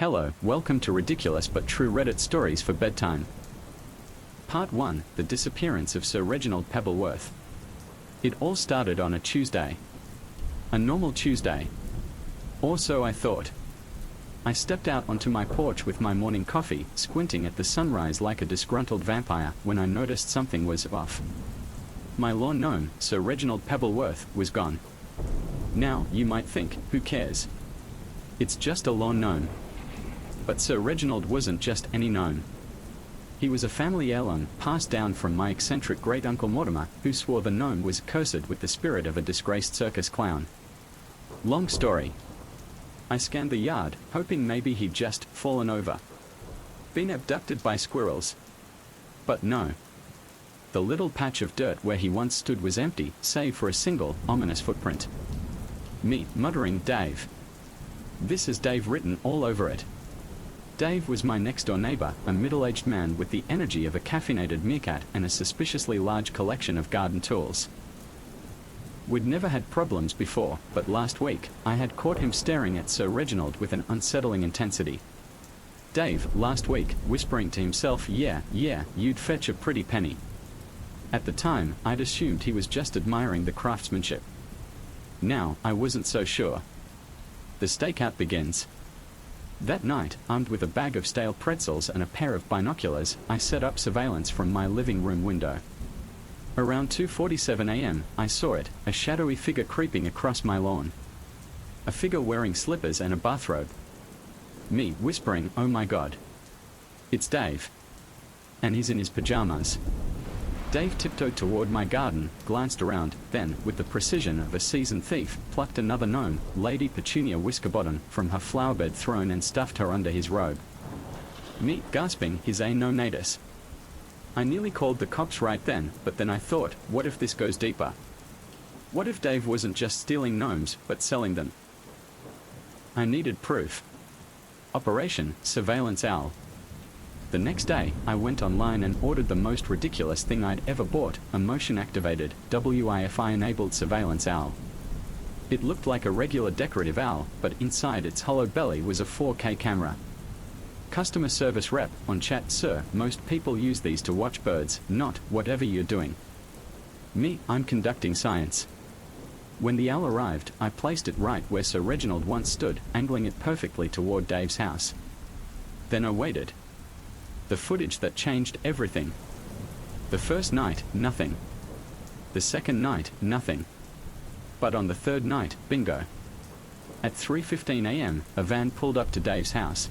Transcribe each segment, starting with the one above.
Hello, welcome to Ridiculous but True Reddit Stories for Bedtime. Part 1, The Disappearance of Sir Reginald Pebbleworth. It all started on a Tuesday. A normal Tuesday. Or so I thought. I stepped out onto my porch with my morning coffee, squinting at the sunrise like a disgruntled vampire, when I noticed something was off. My lawn gnome, Sir Reginald Pebbleworth, was gone. Now, you might think, who cares? It's just a lawn gnome. But Sir Reginald wasn't just any gnome. He was a family heirloom, passed down from my eccentric great-uncle Mortimer, who swore the gnome was cursed with the spirit of a disgraced circus clown. Long story. I scanned the yard, hoping maybe he'd just fallen over. Been abducted by squirrels. But no. The little patch of dirt where he once stood was empty, save for a single, ominous footprint. Me, muttering, Dave. This is Dave written all over it. Dave was my next-door neighbor, a middle-aged man with the energy of a caffeinated meerkat and a suspiciously large collection of garden tools. We'd never had problems before, but last week, I had caught him staring at Sir Reginald with an unsettling intensity. Dave, last week, whispering to himself, yeah, you'd fetch a pretty penny. At the time, I'd assumed he was just admiring the craftsmanship. Now, I wasn't so sure. The stakeout begins. That night, armed with a bag of stale pretzels and a pair of binoculars, I set up surveillance from my living room window. Around 2:47 a.m., I saw it, a shadowy figure creeping across my lawn. A figure wearing slippers and a bathrobe. Me, whispering, oh my god. It's Dave. And he's in his pajamas. Dave tiptoed toward my garden, glanced around, then, with the precision of a seasoned thief, plucked another gnome, Lady Petunia Whiskerbottom, from her flowerbed throne and stuffed her under his robe. Me, gasping, his a no natus. I nearly called the cops right then, but then I thought, what if this goes deeper? What if Dave wasn't just stealing gnomes, but selling them? I needed proof. Operation Surveillance Owl. The next day, I went online and ordered the most ridiculous thing I'd ever bought, a motion-activated, Wi-Fi-enabled surveillance owl. It looked like a regular decorative owl, but inside its hollow belly was a 4K camera. Customer service rep, on chat, sir, most people use these to watch birds, not whatever you're doing. Me, I'm conducting science. When the owl arrived, I placed it right where Sir Reginald once stood, angling it perfectly toward Dave's house. Then I waited. The footage that changed everything. The first night, nothing. The second night, nothing. But on the third night, bingo. At 3:15 a.m., a van pulled up to Dave's house.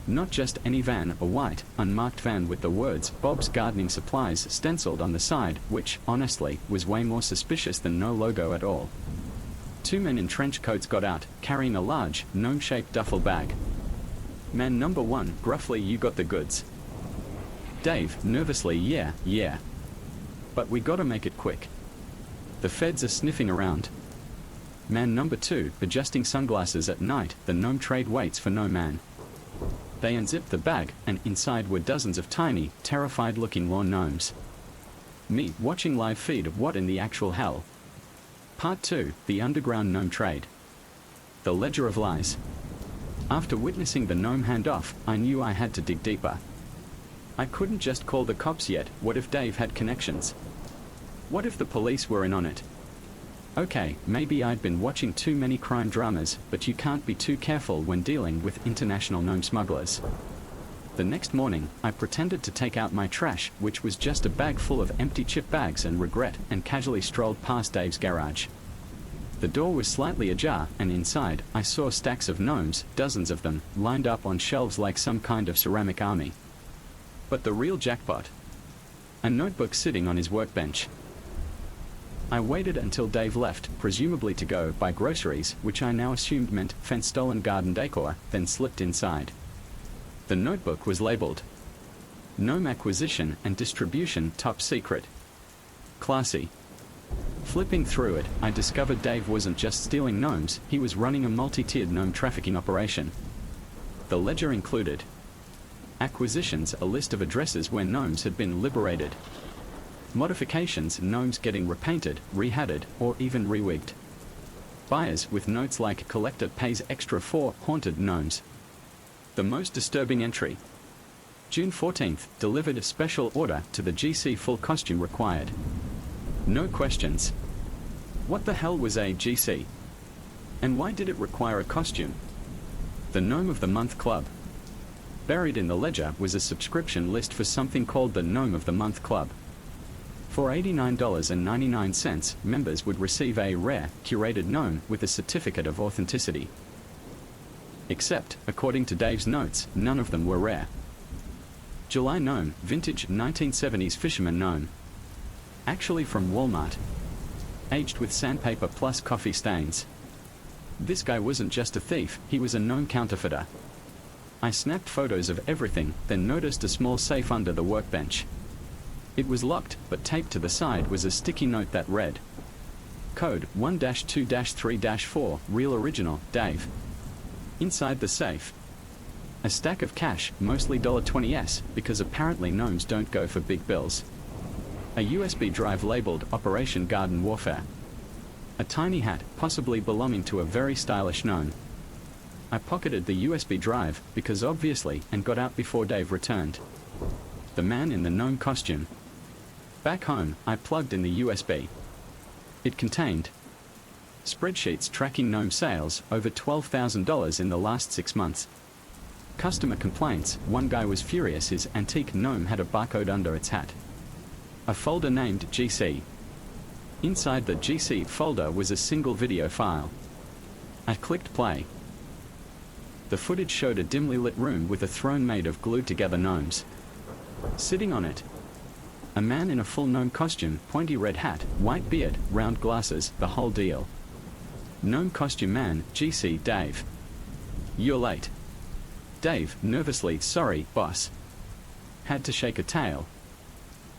Not just any van, a white, unmarked van with the words, Bob's Gardening Supplies, stenciled on the side, which, honestly, was way more suspicious than no logo at all. Two men in trench coats got out, carrying a large, gnome-shaped duffel bag. Man number one, gruffly, you got the goods. Dave, nervously, yeah. But we gotta make it quick. The feds are sniffing around. Man number two, adjusting sunglasses at night, the gnome trade waits for no man. They unzipped the bag, and inside were dozens of tiny, terrified-looking lawn gnomes. Me, watching live feed of what in the actual hell? Part 2, The Underground Gnome Trade. The Ledger of Lies. After witnessing the gnome handoff, I knew I had to dig deeper. I couldn't just call the cops yet. What if Dave had connections? What if the police were in on it? Okay, maybe I'd been watching too many crime dramas, but you can't be too careful when dealing with international gnome smugglers. The next morning, I pretended to take out my trash, which was just a bag full of empty chip bags and regret, and casually strolled past Dave's garage. The door was slightly ajar, and inside, I saw stacks of gnomes, dozens of them, lined up on shelves like some kind of ceramic army. But the real jackpot? A notebook sitting on his workbench. I waited until Dave left, presumably to go buy groceries, which I now assumed meant fence-stolen garden decor, then slipped inside. The notebook was labeled Gnome Acquisition and Distribution Top Secret. Classy. Flipping through it, I discovered Dave wasn't just stealing gnomes, he was running a multi-tiered gnome trafficking operation. The ledger included acquisitions, a list of addresses where gnomes had been liberated. Modifications, gnomes getting repainted, rehatted, or even rewigged. Buyers with notes like collector pays extra for haunted gnomes. The most disturbing entry. June 14th, delivered a special order to the GC, full costume required. No questions. What the hell was a GC? And why did it require a costume? The Gnome of the Month Club. Buried in the ledger was a subscription list for something called the Gnome of the Month Club. For $89.99, members would receive a rare, curated gnome with a certificate of authenticity. Except, according to Dave's notes, none of them were rare. July Gnome, vintage 1970s fisherman gnome. Actually from Walmart. Aged with sandpaper plus coffee stains. This guy wasn't just a thief, he was a gnome counterfeiter. I snapped photos of everything, then noticed a small safe under the workbench. It was locked, but taped to the side was a sticky note that read, Code 1-2-3-4, Real Original, Dave. Inside the safe, a stack of cash, mostly $20s, because apparently gnomes don't go for big bills. A USB drive labeled Operation Garden Warfare. A tiny hat, possibly belonging to a very stylish gnome. I pocketed the USB drive, because obviously, and got out before Dave returned. The man in the gnome costume. Back home, I plugged in the USB. It contained spreadsheets tracking gnome sales, over $12,000 in the last 6 months. Customer complaints, one guy was furious his antique gnome had a barcode under its hat. A folder named GC. Inside the GC folder was a single video file. I clicked play. The footage showed a dimly lit room with a throne made of glued together gnomes. Sitting on it, a man in a full gnome costume, pointy red hat, white beard, round glasses, the whole deal. Gnome costume man, GC, Dave. You're late. Dave, nervously, sorry, boss. Had to shake a tail.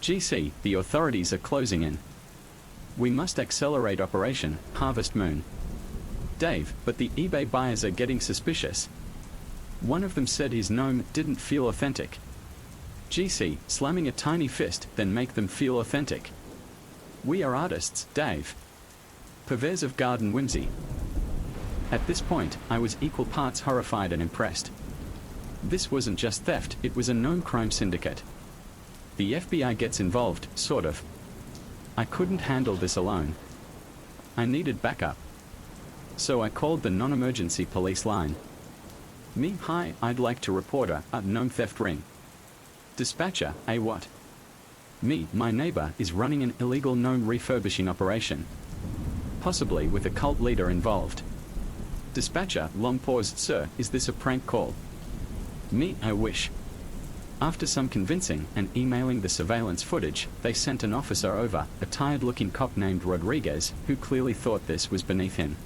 GC, the authorities are closing in. We must accelerate Operation Harvest Moon. Dave, but the eBay buyers are getting suspicious. One of them said his gnome didn't feel authentic. GC, slamming a tiny fist, then make them feel authentic. We are artists, Dave. Purveyors of garden whimsy. At this point, I was equal parts horrified and impressed. This wasn't just theft, it was a known crime syndicate. The FBI gets involved, sort of. I couldn't handle this alone. I needed backup. So I called the non-emergency police line. Me, hi, I'd like to report a gnome theft ring. Dispatcher, what? Me, my neighbor, is running an illegal gnome refurbishing operation. Possibly with a cult leader involved. Dispatcher, long pause, sir, is this a prank call? Me, I wish. After some convincing and emailing the surveillance footage, they sent an officer over, a tired-looking cop named Rodriguez, who clearly thought this was beneath him.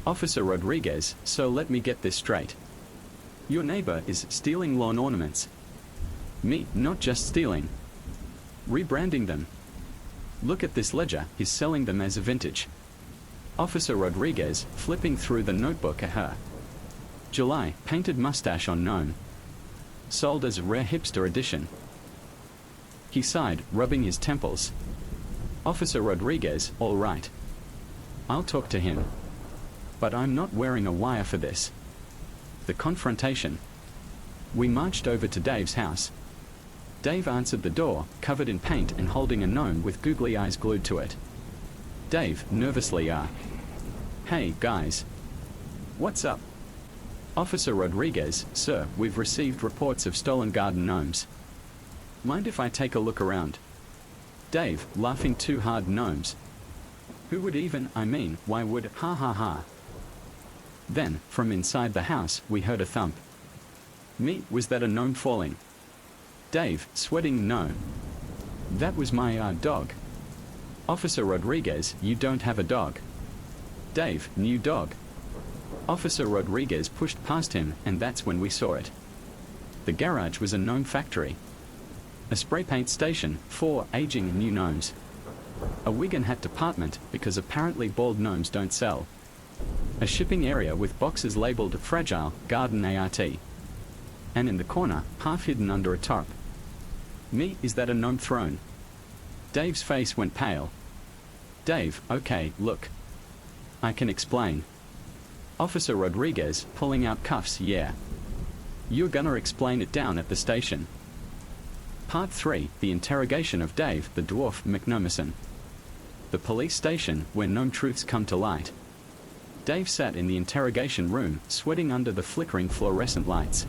Officer Rodriguez, so let me get this straight. Your neighbor is stealing lawn ornaments. Me, not just stealing. Rebranding them. Look at this ledger, he's selling them as a vintage. Officer Rodriguez, flipping through the notebook at her. July, painted mustache on gnome. Sold as a rare hipster edition. He sighed, rubbing his temples. Officer Rodriguez, all right. I'll talk to him. But I'm not wearing a wire for this. The confrontation. We marched over to Dave's house. Dave answered the door, covered in paint and holding a gnome with googly eyes glued to it. Dave, nervously, Hey, guys. What's up? Officer Rodriguez, sir, we've received reports of stolen garden gnomes. Mind if I take a look around? Dave, laughing too hard, gnomes. Who would even, why would, ha ha ha. Then, from inside the house, we heard a thump. Me, was that a gnome falling? Dave, sweating, no. That was my, dog. Officer Rodriguez, you don't have a dog. Dave, new dog. Officer Rodriguez pushed past him, and that's when we saw it. The garage was a gnome factory. A spray paint station, 4 aging new gnomes. A wig and hat department, because apparently bald gnomes don't sell. A shipping area with boxes labeled Fragile, Garden ART. And in the corner, half hidden under a tarp. Me, is that a gnome throne? Dave's face went pale. Dave, okay, look. I can explain. Officer Rodriguez, pulling out cuffs, yeah. You're gonna explain it down at the station. Part 3, The Interrogation of Dave the Dwarf McNomerson. The police station where gnome truths come to light. Dave sat in the interrogation room, sweating under the flickering fluorescent lights.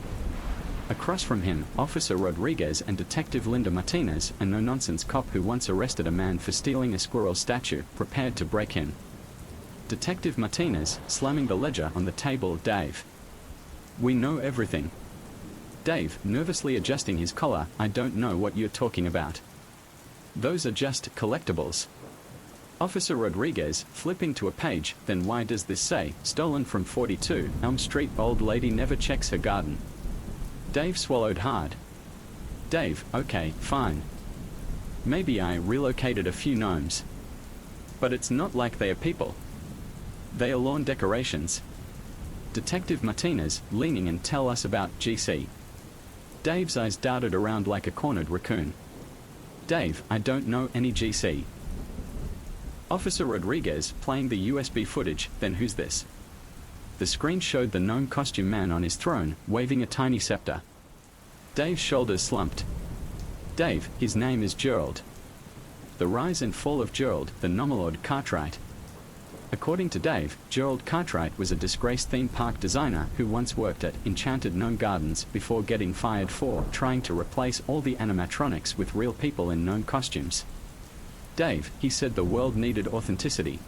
Across from him, Officer Rodriguez and Detective Linda Martinez, a no-nonsense cop who once arrested a man for stealing a squirrel statue, prepared to break him. Detective Martinez, slamming the ledger on the table. Dave. We know everything. Dave, nervously adjusting his collar. I don't know what you're talking about. Those are just collectibles. Officer Rodriguez, flipping to a page. Then why does this say, stolen from 42 Elm Street? Old lady never checks her garden. Dave swallowed hard. Dave, okay, fine. Maybe I relocated a few gnomes. But it's not like they are people. They are lawn decorations. Detective Martinez, leaning and tell us about GC. Dave's eyes darted around like a cornered raccoon. Dave, I don't know any GC. Officer Rodriguez, playing the USB footage. Then who's this? The screen showed the gnome costume man on his throne, waving a tiny scepter. Dave's shoulders slumped. Dave, his name is Gerald. The Rise and Fall of Gerald, the Nomalord Cartwright. According to Dave, Gerald Cartwright was a disgraced theme park designer who once worked at Enchanted Gnome Gardens before getting fired for trying to replace all the animatronics with real people in gnome costumes. Dave, he said the world needed authenticity.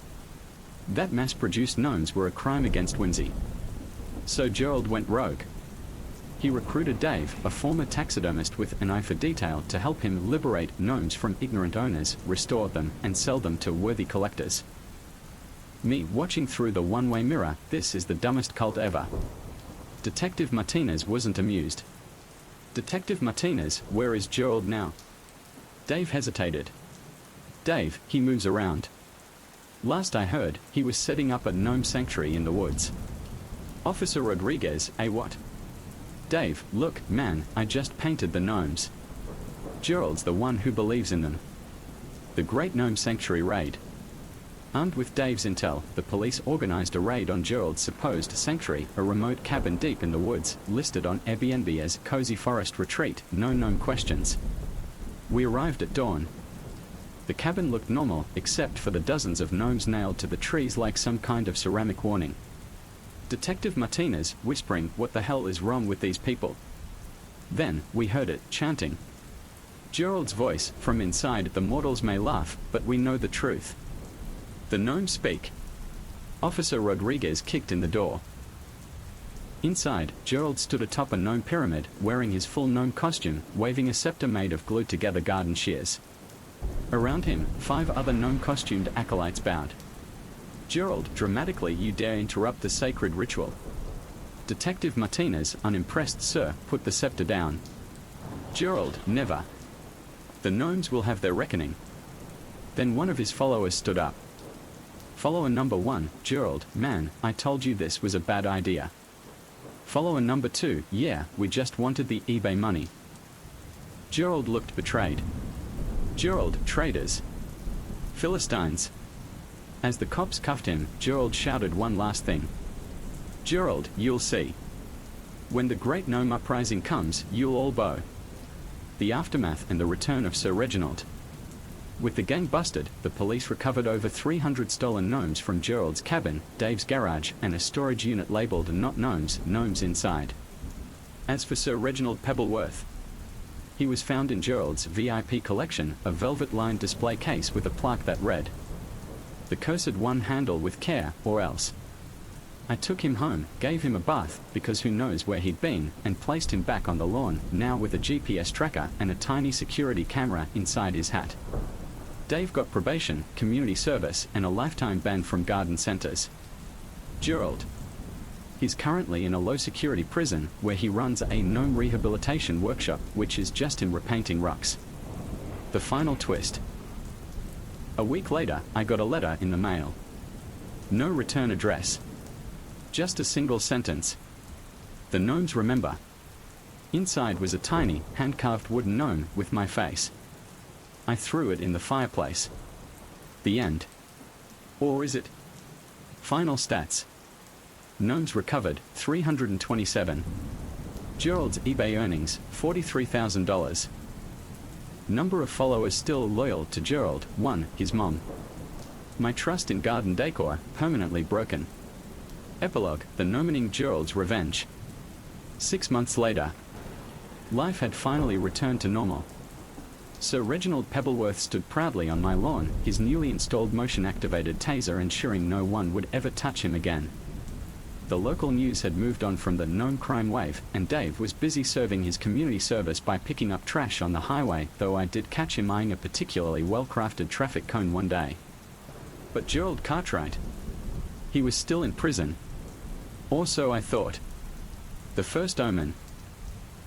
That mass-produced gnomes were a crime against whimsy. So Gerald went rogue. He recruited Dave, a former taxidermist with an eye for detail, to help him liberate gnomes from ignorant owners, restore them, and sell them to worthy collectors. Me watching through the one-way mirror. This is the dumbest cult ever. Detective Martinez wasn't amused. Detective Martinez, where is Gerald now? Dave hesitated. Dave, he moves around. Last I heard, he was setting up a gnome sanctuary in the woods. Officer Rodriguez, what? Dave, look, man, I just painted the gnomes. Gerald's the one who believes in them. The Great Gnome Sanctuary Raid. Armed with Dave's intel, the police organized a raid on Gerald's supposed sanctuary, a remote cabin deep in the woods, listed on Airbnb as cozy forest retreat, no gnome questions. We arrived at dawn. The cabin looked normal, except for the dozens of gnomes nailed to the trees like some kind of ceramic warning. Detective Martinez, whispering, what the hell is wrong with these people? Then, we heard it, chanting. Gerald's voice, from inside. The mortals may laugh, but we know the truth. The gnomes speak. Officer Rodriguez kicked in the door. Inside, Gerald stood atop a gnome pyramid, wearing his full gnome costume, waving a scepter made of glued-together garden shears. Around him, 5 other gnome-costumed acolytes bowed. Gerald, dramatically, you dare interrupt the sacred ritual. Detective Martinez, unimpressed, sir, put the scepter down. Gerald, never. The gnomes will have their reckoning. Then one of his followers stood up. Follower number 1, Gerald, man, I told you this was a bad idea. Follower number 2, yeah, we just wanted the eBay money. Gerald looked betrayed. Gerald, traitors. Philistines. As the cops cuffed him, Gerald shouted one last thing. Gerald, you'll see. When the Great Gnome Uprising comes, you'll all bow. The aftermath and the return of Sir Reginald. With the gang busted, the police recovered over 300 stolen gnomes from Gerald's cabin, Dave's garage, and a storage unit labeled not gnomes, gnomes inside. As for Sir Reginald Pebbleworth, he was found in Gerald's VIP collection, a velvet-lined display case with a plaque that read, "The cursed one, handle with care, or else." I took him home, gave him a bath, because who knows where he'd been, and placed him back on the lawn, now with a GPS tracker and a tiny security camera inside his hat. Dave got probation, community service, and a lifetime ban from garden centers. Gerald. He's currently in a low-security prison, where he runs a gnome rehabilitation workshop, which is just him repainting rocks. The final twist. A week later, I got a letter in the mail. No return address. Just a single sentence. The gnomes remember. Inside was a tiny, hand-carved wooden gnome with my face. I threw it in the fireplace. The end. Or is it? Final stats. Gnomes recovered, 327. Gerald's eBay earnings, $43,000. Number of followers still loyal to Gerald, 1, his mom. My trust in garden decor, permanently broken. Epilogue, the gnomening Gerald's revenge. 6 months later. Life had finally returned to normal. Sir Reginald Pebbleworth stood proudly on my lawn, his newly installed motion-activated taser ensuring no one would ever touch him again. The local news had moved on from the gnome crime wave, and Dave was busy serving his community service by picking up trash on the highway, though I did catch him eyeing a particularly well-crafted traffic cone one day. But Gerald Cartwright? He was still in prison. Or so I thought. The first omen.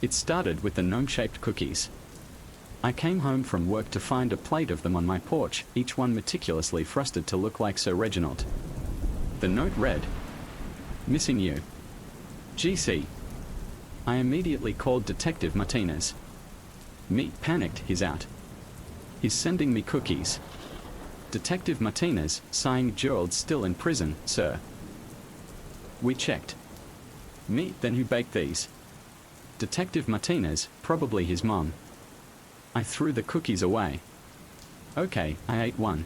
It started with the gnome-shaped cookies. I came home from work to find a plate of them on my porch, each one meticulously frosted to look like Sir Reginald. The note read, "Missing you. GC." I immediately called Detective Martinez. Me panicked, he's out. He's sending me cookies. Detective Martinez, sighing, "Gerald's still in prison, sir." We checked. Me, "Then who baked these?" Detective Martinez, "Probably his mom." I threw the cookies away. Okay, I ate one.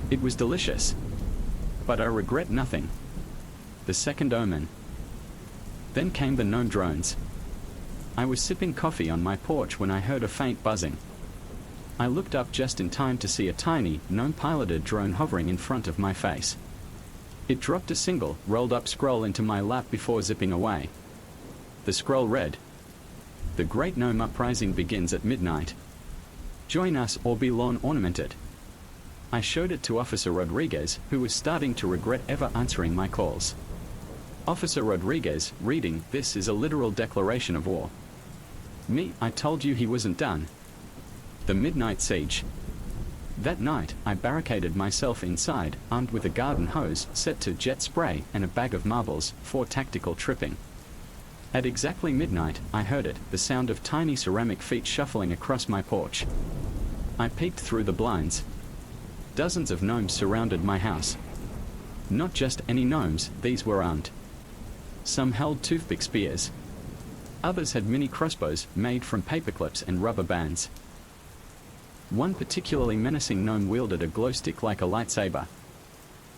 It was delicious. But I regret nothing. The second omen. Then came the gnome drones. I was sipping coffee on my porch when I heard a faint buzzing. I looked up just in time to see a tiny, gnome-piloted drone hovering in front of my face. It dropped a single, rolled-up scroll into my lap before zipping away. The scroll read, "The Great Gnome Uprising begins at midnight. Join us or be lawn ornamented." I showed it to Officer Rodriguez, who was starting to regret ever answering my calls. Officer Rodriguez, reading, "This is a literal declaration of war." Me, "I told you he wasn't done." The midnight siege. That night, I barricaded myself inside, armed with a garden hose set to jet spray and a bag of marbles for tactical tripping. At exactly midnight, I heard it, the sound of tiny ceramic feet shuffling across my porch. I peeked through the blinds. Dozens of gnomes surrounded my house. Not just any gnomes, these were armed. Some held toothpick spears. Others had mini crossbows made from paperclips and rubber bands. One particularly menacing gnome wielded a glow stick like a lightsaber.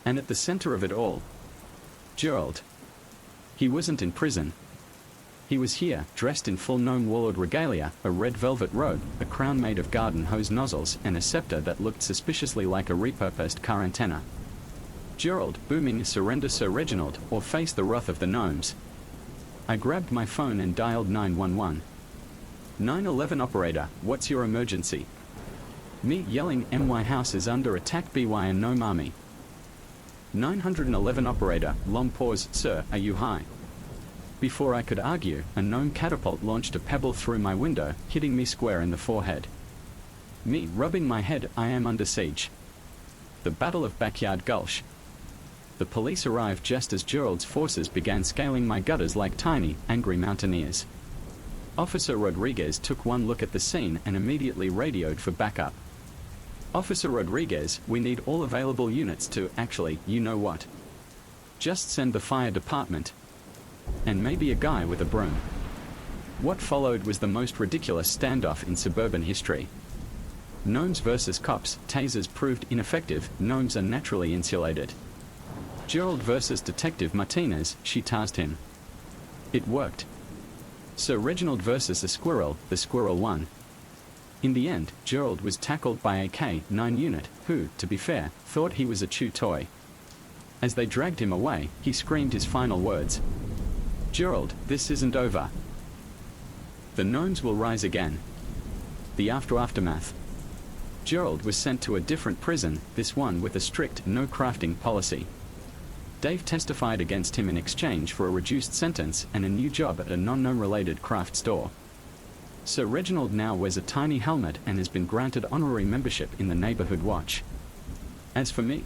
And at the center of it all, Gerald. He wasn't in prison. He was here, dressed in full gnome warlord regalia, a red velvet robe, a crown made of garden hose nozzles, and a scepter that looked suspiciously like a repurposed car antenna. Gerald, booming, "Surrender Sir Reginald, or face the wrath of the gnomes." I grabbed my phone and dialed 911. 911 operator, "What's your emergency?" Me yelling, "My house is under attack by a gnome army." 911 operator, long pause, "Sir, are you high?" Before I could argue, a gnome catapult launched a pebble through my window, hitting me square in the forehead. Me rubbing my head, "I am under siege." The Battle of Backyard Gulch. The police arrived just as Gerald's forces began scaling my gutters like tiny, angry mountaineers. Officer Rodriguez took one look at the scene and immediately radioed for backup. "Officer Rodriguez, we need all available units to, actually, you know what? Just send the fire department. And maybe a guy with a broom." What followed was the most ridiculous standoff in suburban history. Gnomes versus cops, tasers proved ineffective, gnomes are naturally insulated. Gerald versus Detective Martinez, she tasked him. It worked. Sir Reginald versus a squirrel, the squirrel won. In the end, Gerald was tackled by a K-9 unit, who, to be fair, thought he was a chew toy. As they dragged him away, he screamed his final words. "Gerald, this isn't over. The gnomes will rise again." The aftermath. Gerald was sent to a different prison, this one with a strict no-crafting policy. Dave testified against him in exchange for a reduced sentence and a new job at a non-gnome-related craft store. Sir Reginald now wears a tiny helmet and has been granted honorary membership in the Neighborhood Watch. As for me,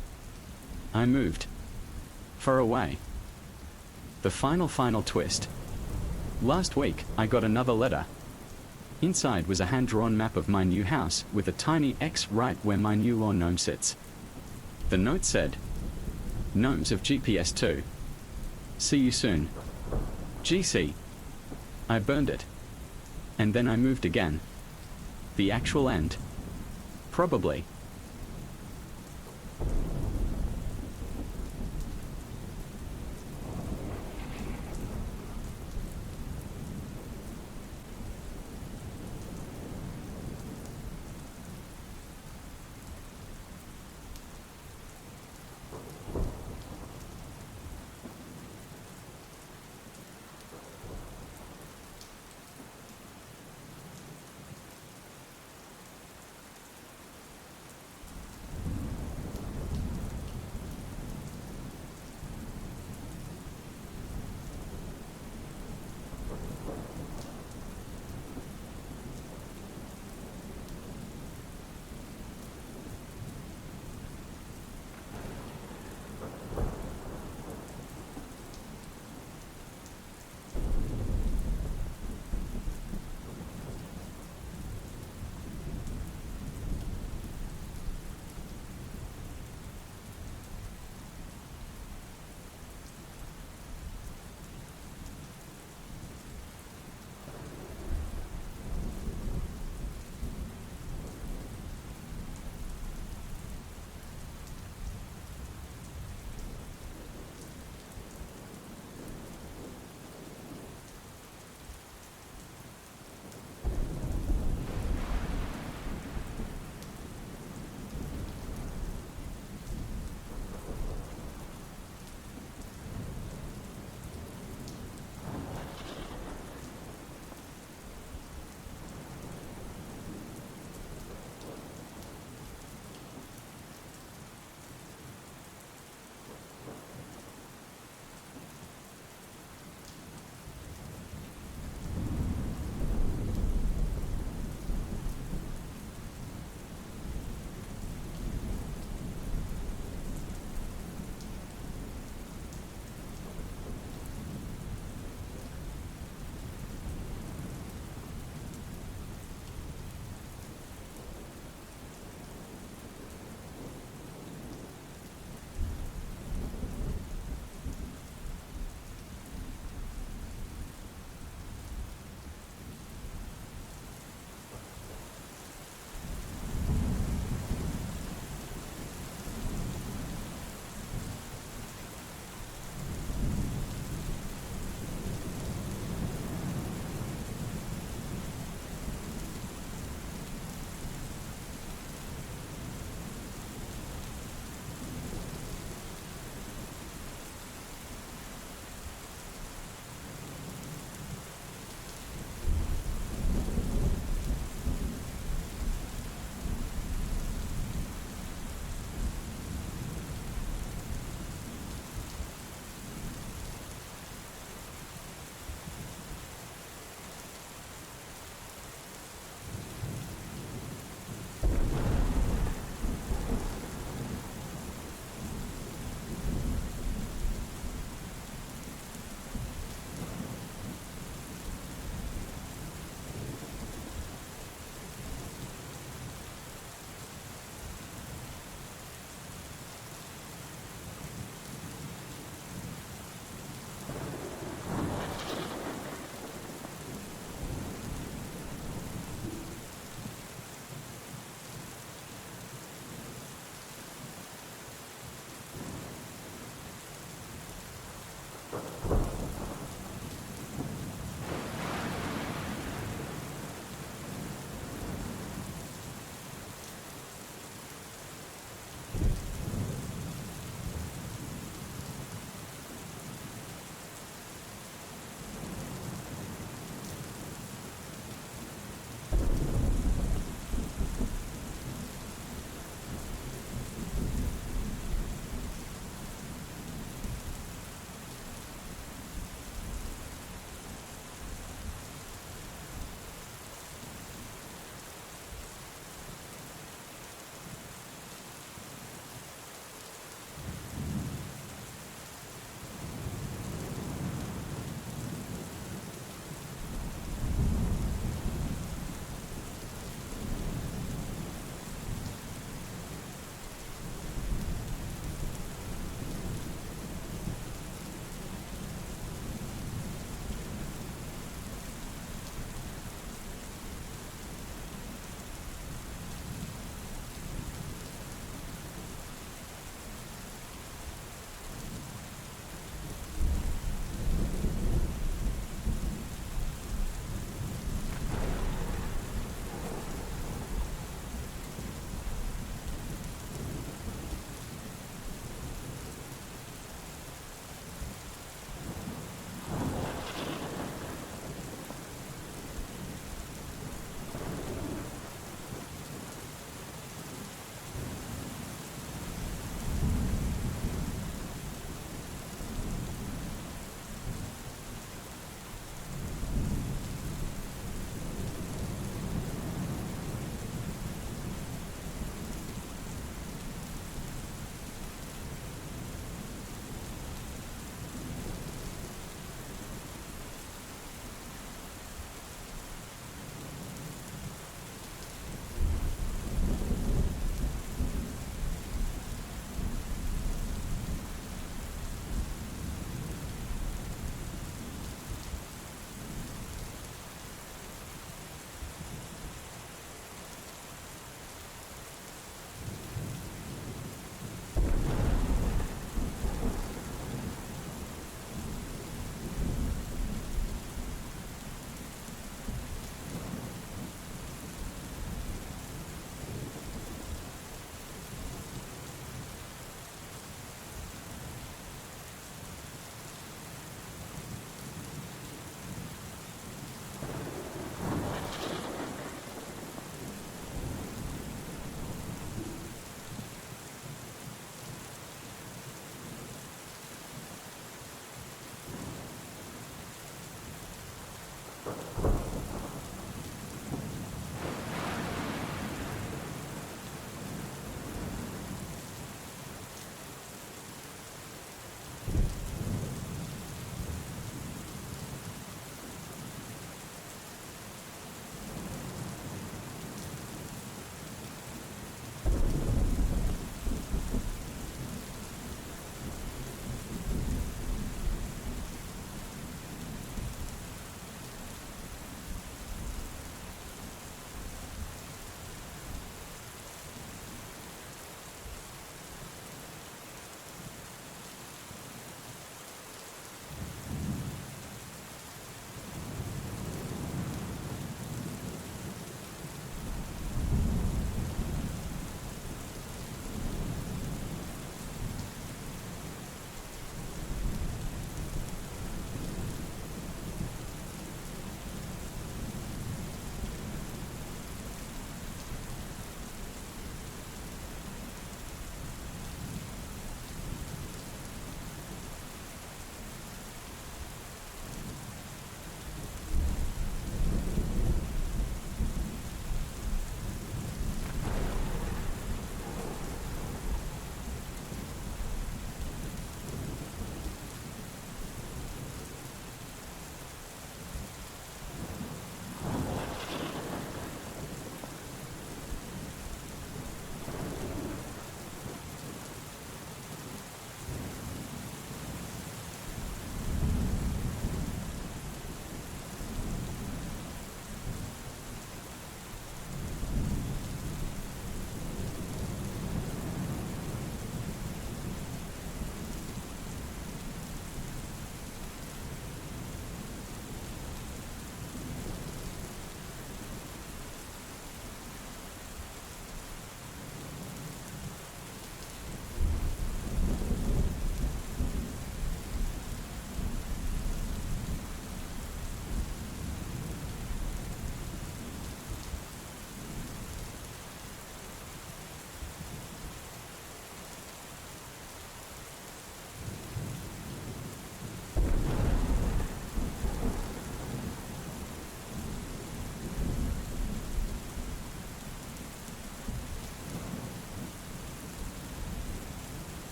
I moved. Far away. The final twist. Last week, I got another letter. Inside was a hand-drawn map of my new house, with a tiny X right where my new lawn gnome sits. The note said, "Gnomes of GPS 2. See you soon. GC." I burned it. And then I moved again. The actual end? Probably.